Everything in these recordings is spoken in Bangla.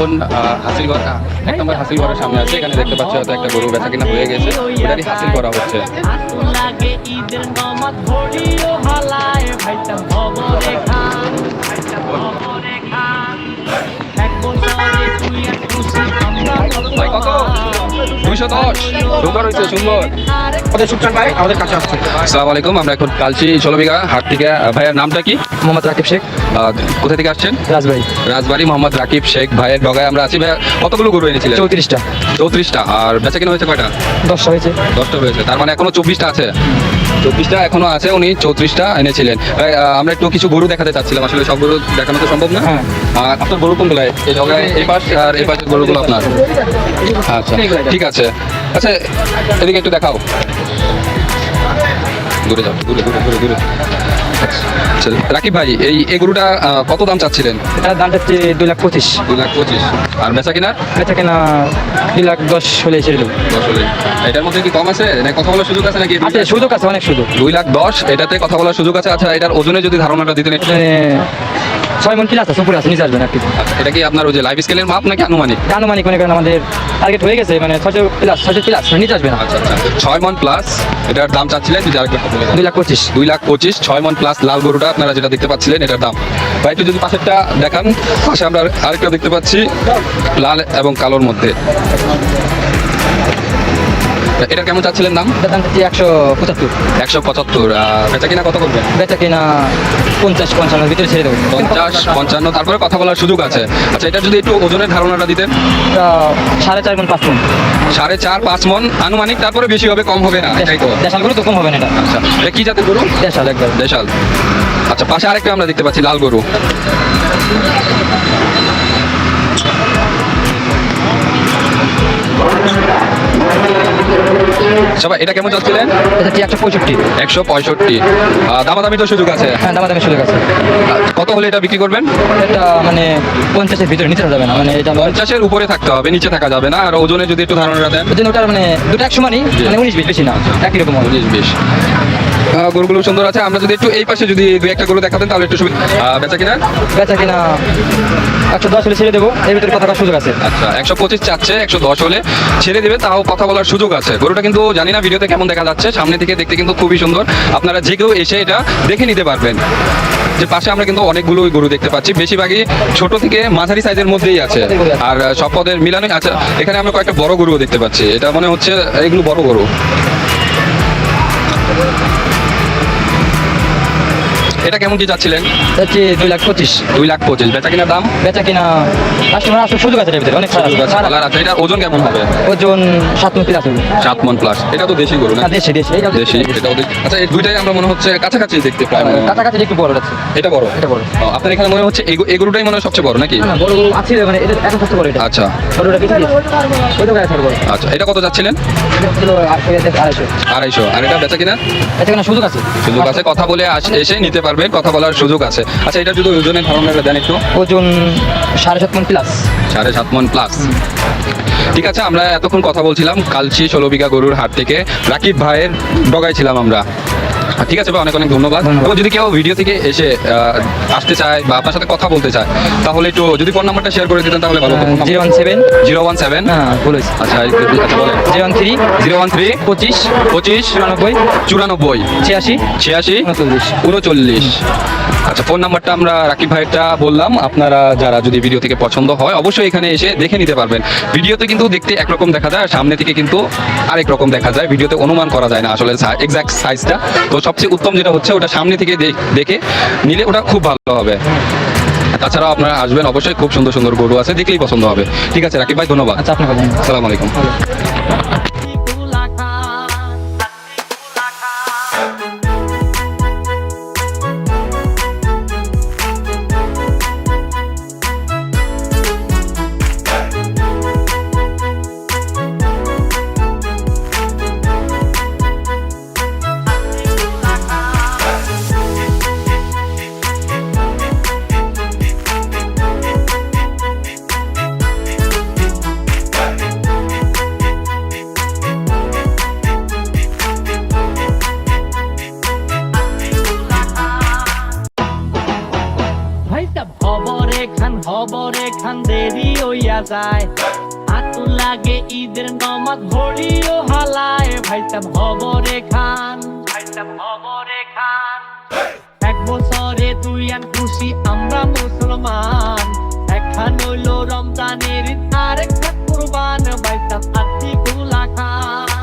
এখন হাসিলগড় 1 নম্বর হাসিলগড়ের সামনে আছে। এখানে দেখতে পাচ্ছি হয়তো একটা গরু বেচা কিনা হয়ে গেছে, ওটারই হাসিল করা হচ্ছে। ভাই কত? 210। সুন্দর হয়েছে, সুন্দর। আমাদের সুকচান ভাই আমাদের কাছে আসছে। আসসালামু আলাইকুম, আমরা এখন কালচি 16 বিঘা হাট থেকে। ভাইয়ের নামটা কি? মোহাম্মদ রাকিব শেখ। কোথা থেকে আসছেন? রাজবাড়ি। রাজবাড়ি। মোহাম্মদ রাকিব শেখ ভাইয়ের ডগায় আমরা আছি। ভাইয়া কতগুলো গরু এনেছিলেন? 34টা। 34টা। আর বেচা কিনা হয়েছে কয়টা? 10টা হয়েছে। 10টা হয়েছে, তার মানে এখনো 24টা আছে। 24টা এখনো আছে, উনি 34টা এনেছিলেন। ভাই আমরা একটু কিছু গরু দেখাতে চাচ্ছিলাম, আসলে সব গরু দেখানো তো সম্ভব না। আর আপনার গরু কোনগুলো? এই ডগায় এই পাশ আর এই পাশের গরুগুলো আপনার? আচ্ছা ঠিক আছে। আচ্ছা এদিকে একটু দেখাও, দূরে যাও, দূরে দূরে দূরে দূরে। আচ্ছা রাকিব ভাই, এই গরুটা কত দাম চাচ্ছিলেন? এটার দাম হচ্ছে 2,25,000। 2,25,000। আর বেচা কিনার? বেচা কেনা 2,10,000 হলে ছেড়ে দেবো। 10 হলে। এটার মধ্যে কি কম আছে না কথা বলার সুযোগ আছে নাকি? আছে, সুযোগ আছে, অনেক সুযোগ। 2,10,000 এটাতে কথা বলার সুযোগ আছে। আচ্ছা এটার ওজনে যদি ধারণাটা দিতেন? 6 মণ প্লাস আছে, উপরে আছে, নিচে আসবে না। আচ্ছা এটা কি আপনার ওই যে লাইভ স্কেলের মাপ নাকি আনুমানিক? আনুমানিক মনে করেন আমাদের টার্গেট হয়ে গেছে, মানে 600 প্লাস নিচে আসবে না। আচ্ছা আচ্ছা 6 মণ প্লাস এটার দাম চাচ্ছিলেন? 2,25,000। 2,25,000 6 মণ প্লাস লাল গরুটা আপনারা যেটা দেখতে পাচ্ছিলেন এটার দাম। ভাই একটু যদি পাশেরটা দেখান। পাশে আমরা আরেকটা দেখতে পাচ্ছি লাল এবং কালোর মধ্যে। এটা কেমন চাচ্ছিলেন দাম? দাম হচ্ছে 175। 175। বেচা কিনা কত করবেন? বেচা কিনা 50-55 ভিতরে ছেড়ে দেবো। 50-55, তারপরে কথা বলার সুযোগ আছে। আচ্ছা এটা যদি একটু ওজনের ধারণাটা দিতেন? 4.5 মণ 5 মণ। 4.5-5 মণ আনুমানিক, তারপরে বেশি হবে কম হবে না, এটাই তো? দেশাল গরু তো কম হবে না এটা। আচ্ছা এটা কি জাতের গরু? দেশাল একবার। দেশাল। আচ্ছা পাশে আরেকটা আমরা দেখতে পাচ্ছি লাল গরু। সবাই এটা কেমন চাচ্ছিলেন? এটা হচ্ছে 165। 165। দামাদামি তো সুযোগ আছে? হ্যাঁ, দামাদামি সুযোগ আছে। কত হলে এটা বিক্রি করবেন? এটা মানে 50-এর ভিতরে, নিচে যাবে না, মানে এটা 50-এর উপরে থাকতে হবে, নিচে থাকা যাবে না। আর ওজনে যদি একটু ধারণা দেন? ওজন ওটার মানে দুটো এক সমানই, মানে 19-20, বেশি না, একই রকম 19-20। গরুগুলো সুন্দর আছে। আমরা যদি একটু এই পাশে যদি 2-1টা গরু দেখাতেন তাহলে একটু সুবিধা। বেচা কিনা? বেচা কিনা 110 হলে ছেড়ে দেবো, এর ভিতরে কথা বলার সুযোগ আছে। আচ্ছা 125 চাচ্ছে, 110 হলে ছেড়ে দেবে, তাও কথা বলার সুযোগ আছে। গরুটা কিন্তু জানি না ভিডিওতে কেমন দেখা যাচ্ছে, সামনে থেকে দেখতে কিন্তু খুবই সুন্দর। আপনারা যে কেউ এসে এটা দেখে নিতে পারবেন। যে পাশে আমরা কিন্তু অনেকগুলো গরু দেখতে পাচ্ছি, বেশিরভাগই ছোট থেকে মাঝারি সাইজের মধ্যেই আছে, আর সব পদের মিলানো আছে। এখানে আমরা কয়েকটা বড় গরুও দেখতে পাচ্ছি, এটা মনে হচ্ছে এগুলো বড় গরু। এটা কেমন কি যাচ্ছিলেন? হচ্ছে 2,25,000। 2,25,000। বেচা কিনার দাম? বেচা কিনা কাস্টমার আসলে সুযোগ আছে এর ভিতরে, অনেক সারা আছে। এটা ওজন কেমন হবে? ওজন 7 মণ প্লাস হবে। 7 মণ প্লাস। এটা তো দেশি গরু না? দেশি দেশি দেশি। এটা আচ্ছা এই দুইটাই আমরা মনে হচ্ছে কাছাকাছি দেখতে পাই। কাছাকাছি একটু বড় আছে। এটা বড়? এটা বড়। আপনার এখানে মনে হচ্ছে এই গরুটাই মনে হয় সবচেয়ে বড় নাকি? না বড় গরু আছে, মানে এটা এখন সবচেয়ে বড় এটা। আচ্ছা বড়টা বেশি দিয়েছে, ওইটা আছে বড়। আচ্ছা এটা কত যাচ্ছিলেন? এটা ছিল 250। 250। আর এটা বেচা কিনা? বেচা কিনা সুযোগ আছে। সুযোগ আছে, কথা বলে এসে নিতে পারবেন, কথা বলার সুযোগ আছে। আচ্ছা এটা যদি ওজনের ধারণাটা দেন একটু? ওজন 7.5 মণ প্লাস। 7.5 মণ প্লাস। ঠিক আছে, আমরা এতক্ষণ কথা বলছিলাম কালচি 16 বিঘা গরুর হাট থেকে। রাকিব ভাইয়ের ডগায় ছিলাম আমরা। ঠিক আছে ভাই, অনেক অনেক ধন্যবাদ। এবং যদি কেউ ভিডিও থেকে এসে আসতে চায় বা আপনার সাথে কথা বলতে চায় তাহলে একটু যদি ফোন নাম্বারটা শেয়ার করে দিতেন তাহলে ভালো হতো। 017 হ্যাঁ বলেছি। আচ্ছা আচ্ছা বলেন। 013 25 94 86 39। আচ্ছা ফোন নাম্বারটা আমরা রাকিব ভাইটা বললাম। আপনারা যারা যদি ভিডিও থেকে পছন্দ হয় অবশ্যই এখানে এসে দেখে নিতে পারবেন। ভিডিওতে কিন্তু দেখতে একরকম দেখা যায়, আর সামনে থেকে কিন্তু আরেক রকম দেখা যায়। ভিডিওতে অনুমান করা যায় না আসলে এক্সাক্ট সাইজটা। তো সবচেয়ে উত্তম যেটা হচ্ছে ওটা সামনে থেকে দেখে নিলে ওটা খুব ভালো হবে। তাছাড়াও আপনারা আসবেন, অবশ্যই খুব সুন্দর সুন্দর গরু আছে, দেখলেই পছন্দ হবে। ঠিক আছে রাকিব ভাই, ধন্যবাদ। আচ্ছা আপনাকে আসসালামু আলাইকুম। হইয়া যায় হাতু লাগে ঈদের নমাজ ঘড়িও হালায় ভাইতাম হবরে খান এক বছরে দুই আন খুশি আমরা মুসলমান একখান হইল রমজানের ঈদ আর একটা কুরবান ভাইতাম আতিকুল্লা খান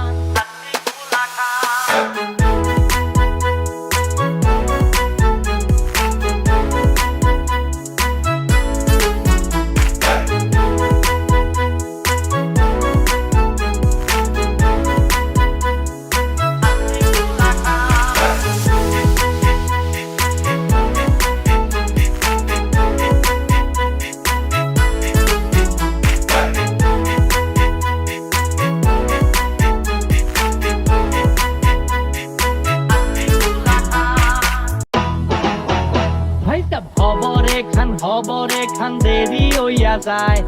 ভাইতাম হবরে খান দেরি হইয়া যায়